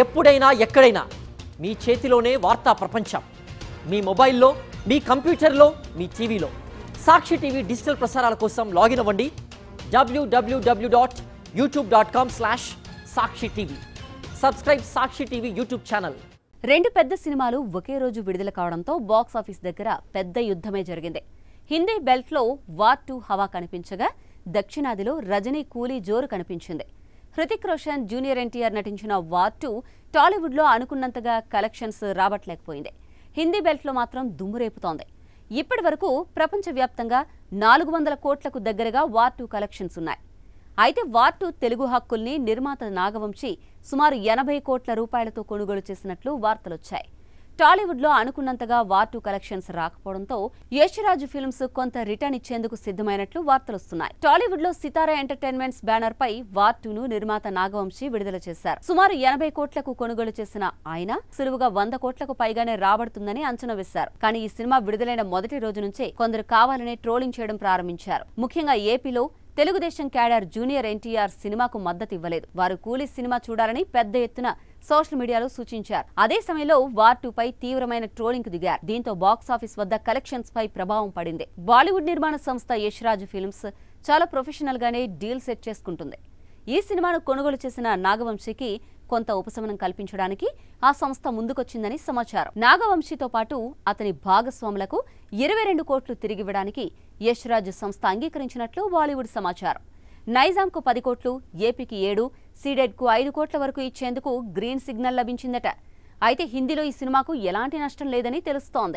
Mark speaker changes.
Speaker 1: ఎప్పుడైనా ఎక్కడైనా మీ చేతిలోనే వార్తా ప్రపంచం. మీ మొబైల్లో, మీ కంప్యూటర్లో, మీ టీవీలో. సాక్షి టీవీ డిజిటల్ ప్రసారాల కోసం లాగిన్ అవ్వండి www.youtube.com/సాక్షి టీవీ. సబ్స్క్రైబ్ సాక్షి టీవీ యూట్యూబ్ ఛానల్.
Speaker 2: రెండు పెద్ద సినిమాలు ఒకే రోజు విడుదల కావడంతో బాక్స్ ఆఫీస్ దగ్గర పెద్ద యుద్ధమే జరిగింది. హిందీ బెల్ట్లో వార్ 2 హవా కనిపించగా దక్షిణాదిలో రజనీ కూలీ జోరు కనిపించింది. హృతిక్ రోషన్, జూనియర్ ఎన్టీఆర్ నటించిన వార్ 2 టాలీవుడ్లో అనుకున్నంతగా కలెక్షన్స్ రాబట్టలేకపోయింది. హిందీ బెల్ట్లో మాత్రం దుమ్మురేపుతోంది. ఇప్పటి వరకు ప్రపంచవ్యాప్తంగా 400 కోట్లకు దగ్గరగా వార్ 2 కలెక్షన్స్ ఉన్నాయి. అయితే వార్ 2 తెలుగు హక్కుల్ని నిర్మాత నాగవంశీ సుమారు 80 కోట్ల రూపాయలతో కొనుగోలు చేసినట్లు వార్తలొచ్చాయి. టాలీవుడ్లో అనుకున్నంతగా వార్ 2 కలెక్షన్స్ రాకపోవడంతో యశ్రాజ్ ఫిల్మ్స్ కొంత రిటర్న్ ఇచ్చేందుకు సిద్ధమైనట్లు వార్తలొస్తున్నాయి. టాలీవుడ్లో సితారా ఎంటర్టైన్మెంట్స్ బ్యానర్ పై వార్ 2ను నిర్మాత నాగవంశీ విడుదల చేశారు. సుమారు 80 కోట్లకు కొనుగోలు చేసిన ఆయన సులువుగా 100 కోట్లకు పైగానే రాబడుతుందని అంచనా వేశారు. కానీ ఈ సినిమా విడుదలైన మొదటి రోజు నుంచే కొందరు కావాలనే ట్రోలింగ్ చేయడం ప్రారంభించారు. ముఖ్యంగా ఏపీలో తెలుగుదేశం క్యాడర్ జూనియర్ ఎన్టీఆర్ సినిమాకు మద్దతు ఇవ్వలేదు. వారు కూలీ సినిమా చూడాలని పెద్ద ఎత్తున సోషల్ మీడియాలో సూచించారు. అదే సమయంలో వార్ 2 పై తీవ్రమైన ట్రోలింగ్ కు దిగారు. దీంతో బాక్సాఫీస్ వద్ద కలెక్షన్స్ పై ప్రభావం పడింది. బాలీవుడ్ నిర్మాణ సంస్థ యశ్రాజ్ ఫిల్మ్స్ చాలా ప్రొఫెషనల్ గానే డీల్ సెట్ చేసుకుంటుంది. ఈ సినిమాను కొనుగోలు చేసిన నాగవంశీకి కొంత ఉపశమనం కల్పించడానికి ఆ సంస్థ ముందుకొచ్చిందని సమాచారం. నాగవంశీతో పాటు అతని భాగస్వాములకు 22 కోట్లు తిరిగివ్వడానికి యశ్రాజ్ సంస్థ అంగీకరించినట్లు బాలీవుడ్ సమాచారం. నైజాంకు 10 కోట్లు, ఏపీకి 7, సీడెడ్కు 5 కోట్ల వరకు ఇచ్చేందుకు గ్రీన్ సిగ్నల్ లభించిందట. అయితే హిందీలో ఈ సినిమాకు ఎలాంటి నష్టం లేదని తెలుస్తోంది.